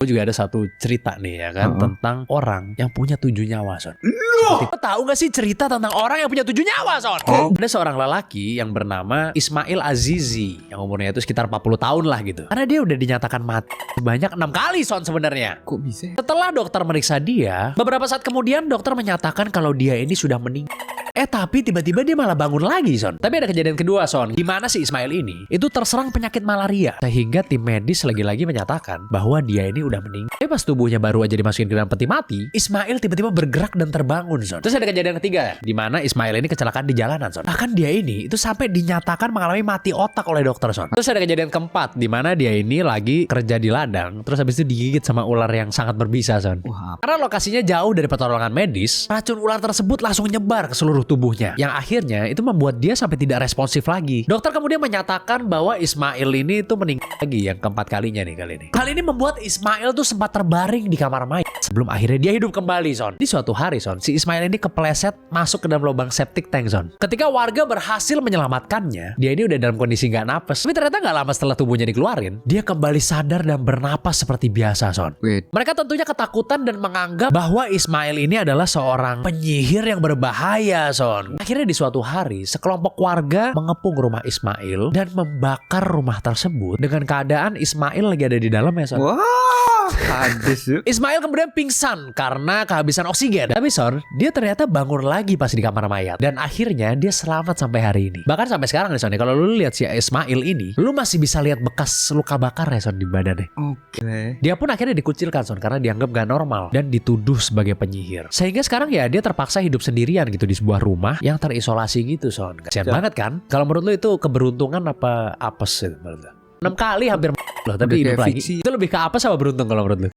Gue juga ada satu cerita nih ya kan, tentang orang yang punya 7 nyawa, Son. Lo tahu gak sih cerita tentang orang yang punya 7 nyawa, Son? Ada seorang lelaki yang bernama Ismail Azizi, yang umurnya itu sekitar 40 tahun lah gitu. Karena dia udah dinyatakan mati sebanyak 6 kali, Son, sebenarnya. Kok bisa? Setelah dokter meriksa dia, beberapa saat kemudian dokter menyatakan kalau dia ini sudah meninggal. Tapi tiba-tiba dia malah bangun lagi, Son. Tapi ada kejadian kedua, Son, di mana si Ismail ini itu terserang penyakit malaria, sehingga tim medis lagi-lagi menyatakan bahwa dia ini udah meninggal. Tapi pas tubuhnya baru aja dimasukin ke dalam peti mati, Ismail tiba-tiba bergerak dan terbangun, Son. Terus ada kejadian ketiga, di mana Ismail ini kecelakaan di jalanan, Son. Bahkan dia ini itu sampai dinyatakan mengalami mati otak oleh dokter, Son. Terus ada kejadian keempat, di mana dia ini lagi kerja di ladang, terus habis itu digigit sama ular yang sangat berbisa, Son. Karena lokasinya jauh dari pertolongan medis, racun ular tersebut langsung nyebar ke seluruh tubuhnya, yang akhirnya itu membuat dia sampai tidak responsif lagi. Dokter kemudian menyatakan bahwa Ismail ini itu meninggal lagi, yang keempat kalinya nih kali ini. Hal ini membuat Ismail tuh sempat terbaring di kamar mayat sebelum akhirnya dia hidup kembali, Son. Di suatu hari, Son, si Ismail ini kepleset masuk ke dalam lubang septic tank, Son. Ketika warga berhasil menyelamatkannya, dia ini udah dalam kondisi nggak napas. Tapi ternyata nggak lama setelah tubuhnya dikeluarin, dia kembali sadar dan bernapas seperti biasa, Son. Mereka tentunya ketakutan dan menganggap bahwa Ismail ini adalah seorang penyihir yang berbahaya, Son. Akhirnya di suatu hari, sekelompok warga mengepung rumah Ismail dan membakar rumah tersebut dengan keadaan Ismail lagi ada di dalamnya, Son. Wah, hadis yuk. Ismail kemudian pingsan karena kehabisan oksigen. Tapi, Son, dia ternyata bangun lagi pas di kamar mayat. Dan akhirnya dia selamat sampai hari ini. Bahkan sampai sekarang nih, Son, kalau lu lihat si Ismail ini, lu masih bisa lihat bekas luka bakar ya, Son, di badannya. Oke. Dia pun akhirnya dikucilkan, Son, karena dianggap gak normal dan dituduh sebagai penyihir. Sehingga sekarang ya dia terpaksa hidup sendirian gitu di sebuah rumah yang terisolasi gitu, Son. Kasian banget kan? Kalau menurut lu itu keberuntungan apa apes gitu menurut lu? 6 kali hampir loh, tapi Udah hidup kayak lagi. fiksi. Itu lebih ke apa sama beruntung kalau menurut lu?